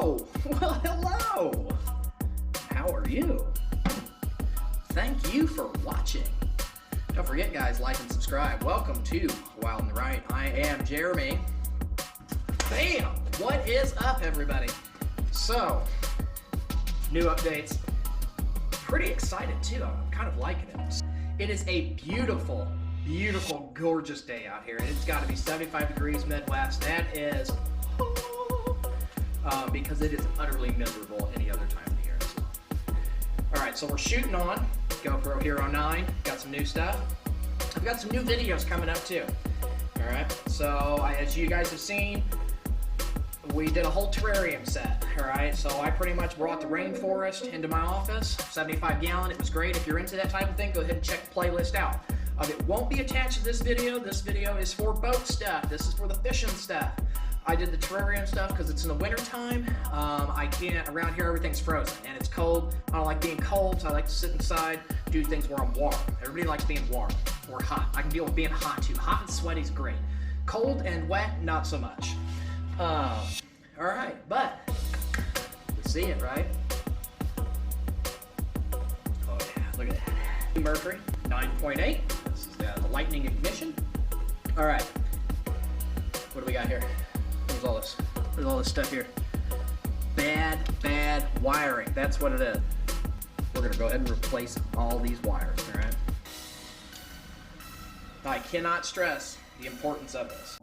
Oh, well, hello. How are you? Thank you for watching. Don't forget, guys, like and subscribe. Welcome to Wild and Right. I am Jeremy. Bam! What is up, everybody? So, new updates. Pretty excited, too. I'm kind of liking it. It is a beautiful, beautiful, gorgeous day out here. It's got to be 75 degrees Midwest. That is... because it is utterly miserable any other time of the year as well. Alright, so we're shooting on GoPro Hero 9. Got some new stuff. I've got some new videos coming up too. Alright, so as you guys have seen, we did a whole terrarium set. Alright, so I pretty much brought the rainforest into my office. 75 gallon, it was great. If you're into that type of thing, go ahead and check the playlist out. It won't be attached to this video. This video is for boat stuff. This is for the fishing stuff. I did the terrarium stuff because it's in the winter time. I can't, around here everything's frozen and it's cold. I don't like being cold, so I like to sit inside, do things where I'm warm. Everybody likes being warm or hot. I can deal with being hot too. Hot and sweaty is great. Cold and wet, not so much. Alright, but you see it, right? Oh yeah, look at that. Mercury 9.8. This is the lightning ignition. Alright, what do we got here? There's all this stuff here. Bad wiring. That's what it is. We're gonna go ahead and replace all these wires, all right? I cannot stress the importance of this.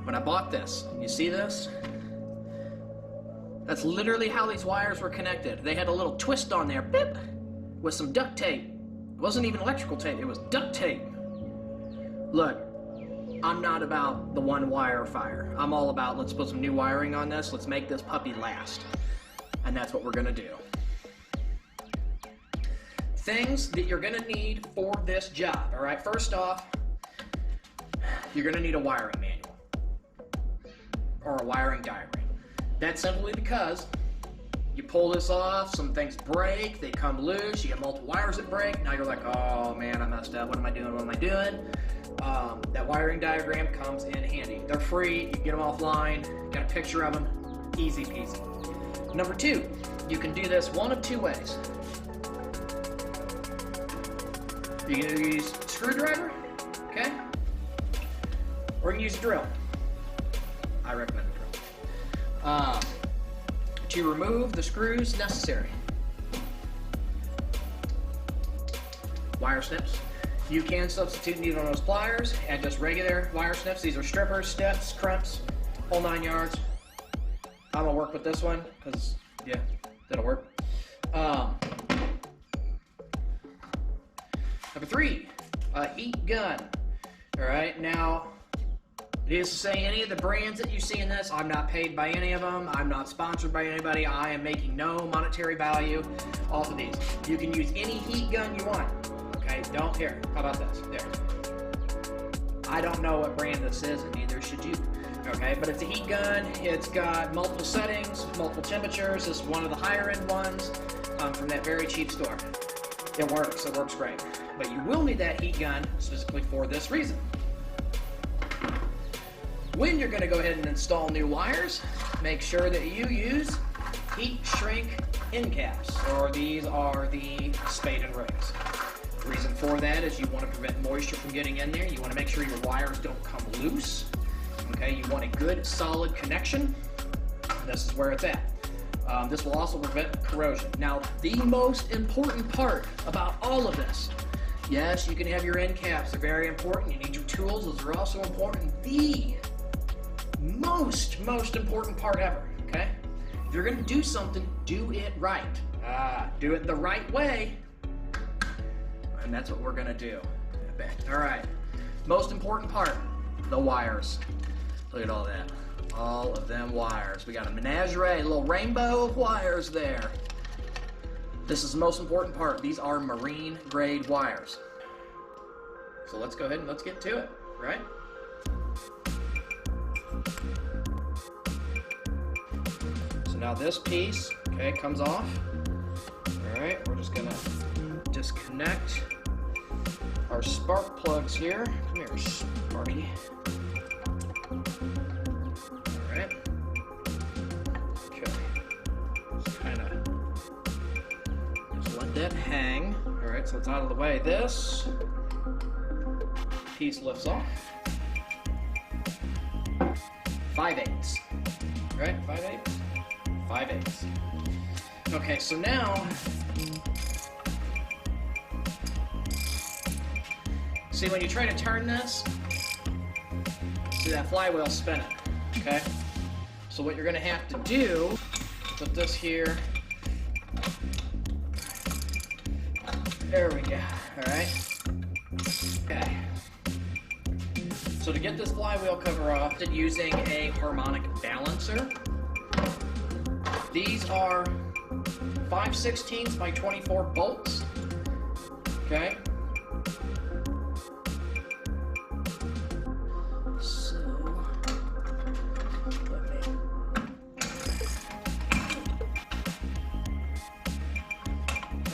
When I bought this, you see this? That's literally how these wires were connected. They had a little twist on there, beep, with some duct tape. It wasn't even electrical tape, it was duct tape. Look, I'm not about the one wire fire. I'm all about, let's put some new wiring on this, let's make this puppy last. And that's what we're gonna do. Things that you're gonna need for this job, all right? First off, you're gonna need a wiring manual. Or a wiring diagram. That's simply because you pull this off, some things break, they come loose, you get multiple wires that break, now you're like, oh man, I messed up, what am I doing, that wiring diagram comes in handy. They're free, you can get them offline, got a picture of them, easy peasy. Number two, you can do this one of two ways. You can either use a screwdriver, okay, or you can use a drill. I recommend the drill. To remove the screws necessary. Wire snips. You can substitute needle nose pliers and just regular wire snips. These are strippers, snips, crimps, whole 9 yards. I'm gonna work with this one because, yeah, that'll work. Number three, a heat gun. All right, now, needless to say, any of the brands that you see in this, I'm not paid by any of them. I'm not sponsored by anybody. I am making no monetary value off of these. You can use any heat gun you want. Okay, don't care. How about this? There. I don't know what brand this is, and neither should you. Okay, but it's a heat gun. It's got multiple settings, multiple temperatures. This is one of the higher end ones from that very cheap store. It works great. But you will need that heat gun specifically for this reason. When you're going to go ahead and install new wires, make sure that you use heat shrink end caps, or these are the spade and rings. The reason for that is you want to prevent moisture from getting in there. You want to make sure your wires don't come loose. Okay, you want a good solid connection. This is where it's at. This will also prevent corrosion. Now, the most important part about all of this, yes, you can have your end caps. They're very important. You need your tools. Those are also important. The most important part ever, okay? If you're gonna do something, do it right. Do it the right way. and that's what we're gonna do. All right, most important part, the wires. Look at all that, all of them wires. We got a menagerie, a little rainbow of wires there. This is the most important part. These are marine grade wires. So let's go ahead and let's get to it, right? So now this piece, okay, comes off. All right, we're just gonna disconnect our spark plugs here. Come here, Sparky. All right. Okay. Just kind of just let that hang. All right, so it's out of the way. This piece lifts off. 5/8. Right? 5/8? 5/8. Okay, so now, see when you try to turn this, see that flywheel spinning, okay? So what you're gonna have to do, put this here. There we go, all right? Okay. So to get this flywheel cover off, I'm using a harmonic balancer. These are 5/16 by 24 bolts, okay? So,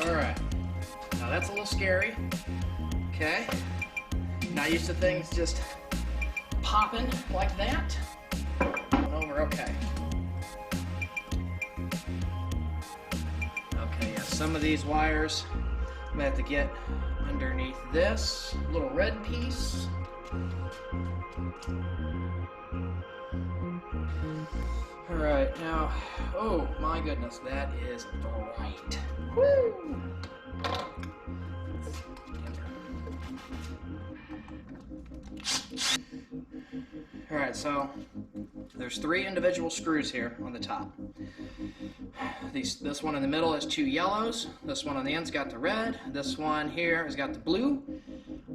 all right, now that's a little scary, okay? Not used to things just popping like that. Over, okay. Okay, yeah, some of these wires I'm gonna have to get underneath this little red piece. All right, now, oh my goodness, that is bright. Woo! All right, so there's 3 individual screws here on the top. This one in the middle has 2 yellows. This one on the end's got the red. This one here has got the blue.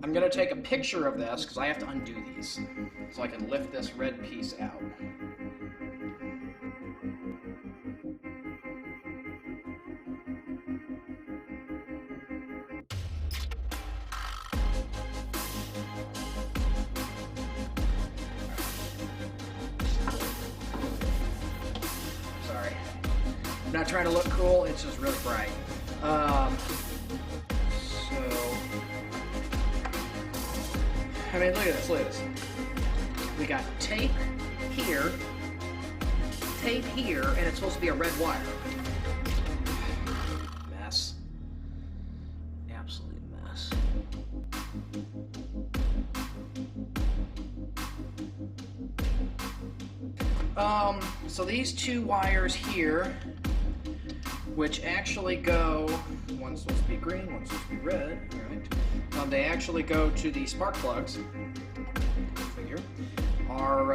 I'm gonna take a picture of this because I have to undo these so I can lift this red piece out. I'm not trying to look cool, it's just really bright. I mean, look at this, look at this. We got tape here, and it's supposed to be a red wire. Mess. Absolute mess. So these 2 wires here, which actually go, one's supposed to be green, one's supposed to be red, all right? They actually go to the spark plugs, figure, are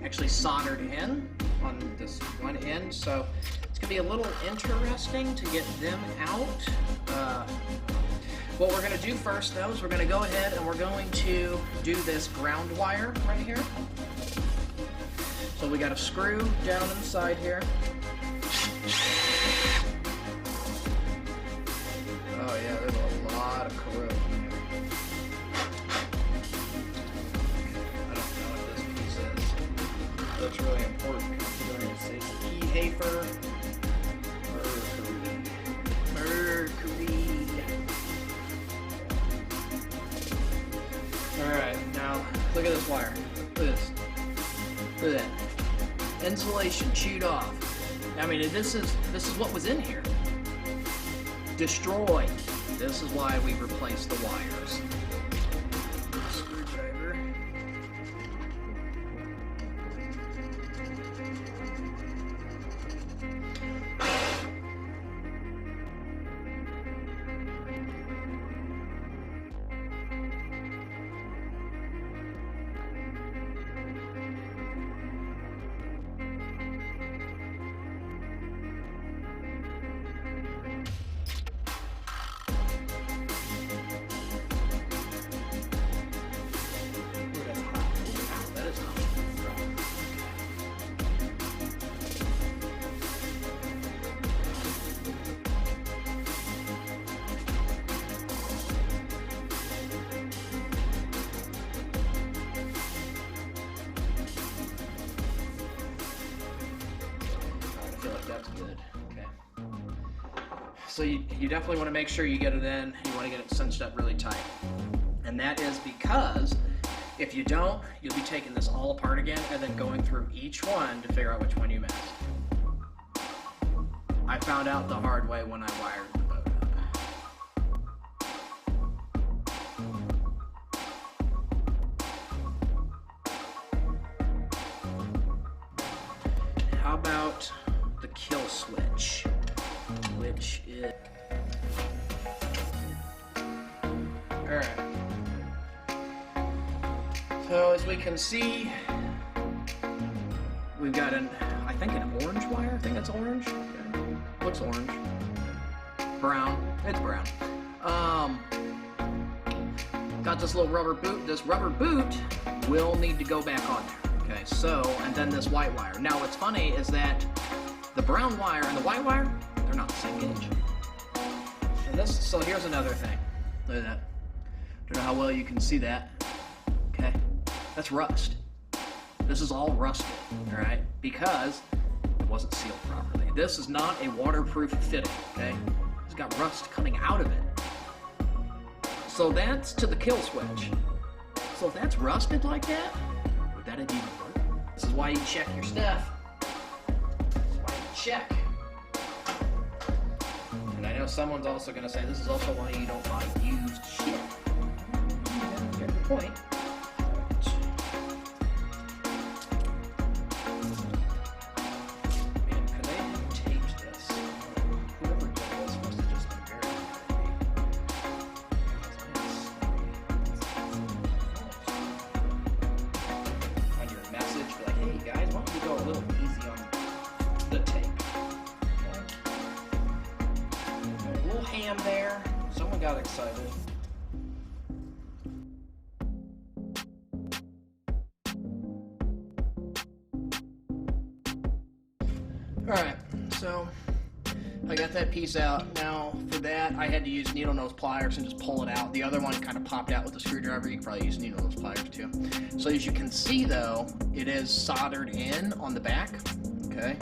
actually soldered in on this one end, so it's gonna be a little interesting to get them out. What we're gonna do first though is we're gonna go ahead and we're going to do this ground wire right here. So we got a screw down inside here. Oh yeah, there's a lot of corrosion here. I don't know what this piece is. That's really important considering it says E-Hafer Mercury. Alright, now look at this wire. Look at this. Look at that. Insulation chewed off. I mean, this is what was in here. Destroyed. This is why we replaced the wires. Screwdriver. So you definitely want to make sure you get it in. You want to get it cinched up really tight. And that is because if you don't, you'll be taking this all apart again and then going through each one to figure out which one you missed. I found out the hard way when I wired the boat up. How about the kill switch, which is... Alright. So as we can see, we've got I think an orange wire. I think it's orange. Yeah. Looks orange. Brown. It's brown. Got this little rubber boot. This rubber boot will need to go back on there. Okay, so, and then this white wire. Now what's funny is that the brown wire and the white wire, they're not the same gauge. So here's another thing. Look at that. Don't know how well you can see that. Okay, that's rust. This is all rusted, all right, because it wasn't sealed properly. This is not a waterproof fitting, okay? It's got rust coming out of it. So that's to the kill switch. So if that's rusted like that, would that have even worked? This is why you check your stuff. This is why you check. And I know someone's also going to say this is also why you don't buy used shit. Here's the point. There. Someone got excited. Alright, so I got that piece out. Now for that I had to use needle nose pliers and just pull it out. The other one kind of popped out with a screwdriver. You can probably use needle nose pliers too. So as you can see though, it is soldered in on the back. Okay.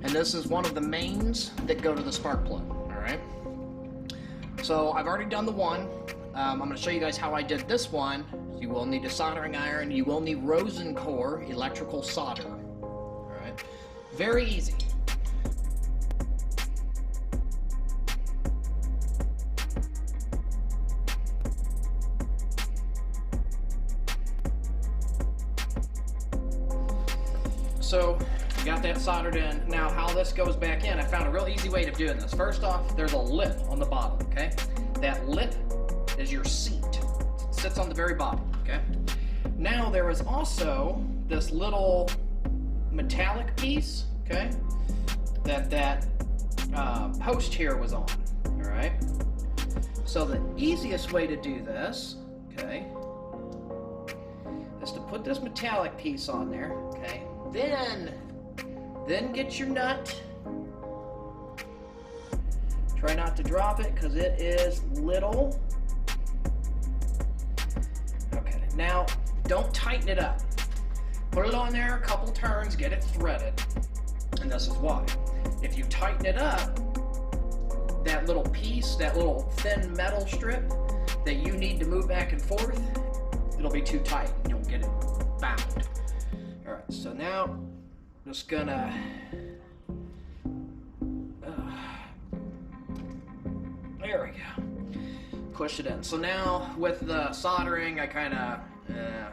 And this is one of the mains that go to the spark plug. Alright. So I've already done the one. I'm going to show you guys how I did this one. You will need a soldering iron. You will need Rosen core electrical solder. All right, very easy. So we got that soldered in. Now how this goes back in, I found a real easy way of doing this. First off, there's a lip on the bottom, okay? That lip is your seat. It sits on the very bottom, okay? Now there is also this little metallic piece, okay? That post here was on, all right? So the easiest way to do this, okay, is to put this metallic piece on there, okay? Then get your nut. Try not to drop it because it is little. Okay, now don't tighten it up. Put it on there a couple turns, get it threaded. And this is why. If you tighten it up, that little piece, that little thin metal strip that you need to move back and forth, it'll be too tight and you'll get it bound. All right, so now I'm just gonna there we go. Push it in. So now with the soldering, I kind of I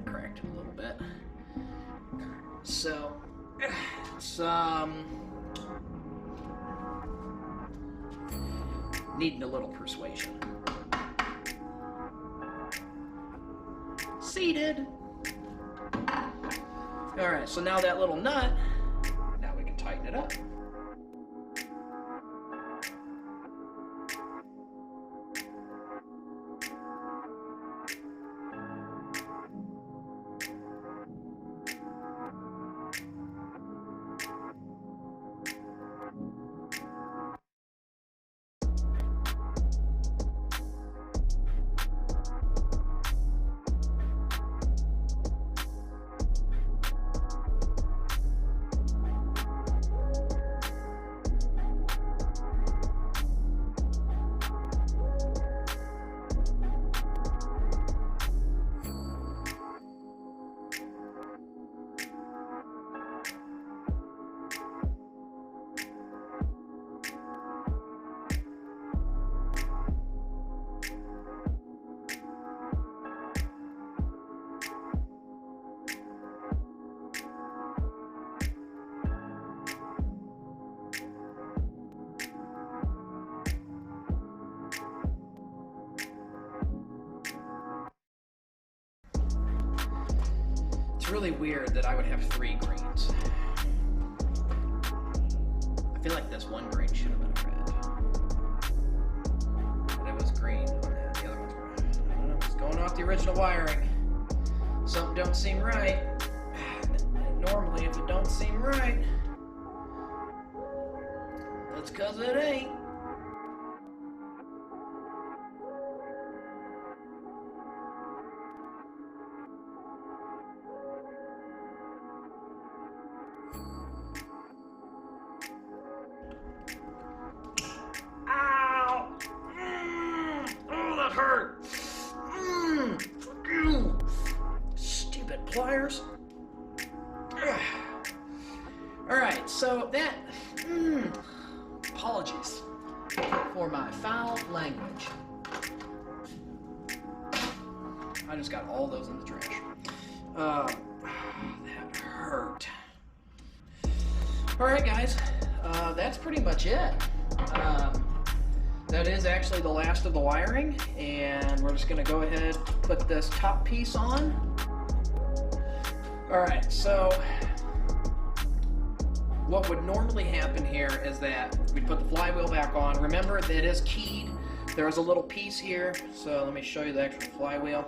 cracked it a little bit. So some needing a little persuasion. Seated. All right, so now that little nut, now we can tighten it up. really weird that I would have 3 greens. I feel like this one green should have been a red. But it was green on that. The other ones were, I don't know, it's going off the original wiring. Something don't seem right. Normally, if it don't seem right, that's because it ain't. Ow! Oh, that hurt! Fuck you! Stupid pliers. Alright, so that... apologies for my foul language. I just got all those in the trash. That hurt. Alright, guys. That's pretty much it. That is actually the last of the wiring, and we're just going to go ahead and put this top piece on. Alright, so what would normally happen here is that we put the flywheel back on. Remember, that it is keyed. There is a little piece here, so let me show you the actual flywheel.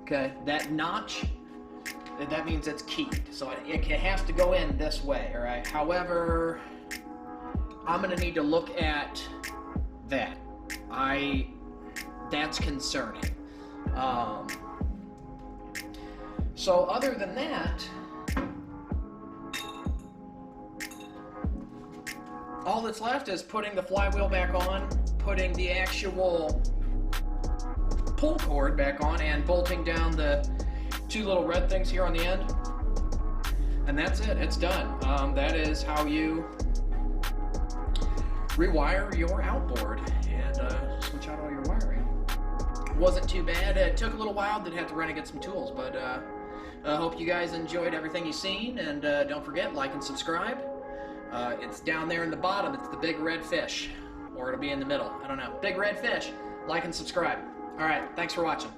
Okay, that notch, that means it's keyed, so it has to go in this way, all right? However, I'm going to need to look at that. That's concerning. So other than that, all that's left is putting the flywheel back on, putting the actual pull cord back on, and bolting down the 2 little red things here on the end. And that's it. It's done. That is how you rewire your outboard and switch out all your wiring. Wasn't too bad. It took a little while. Did have to run and get some tools, but I hope you guys enjoyed everything you've seen, and don't forget, like and subscribe. It's down there in the bottom. It's the big red fish, or it'll be in the middle. I don't know. Big red fish. Like and subscribe. All right. Thanks for watching.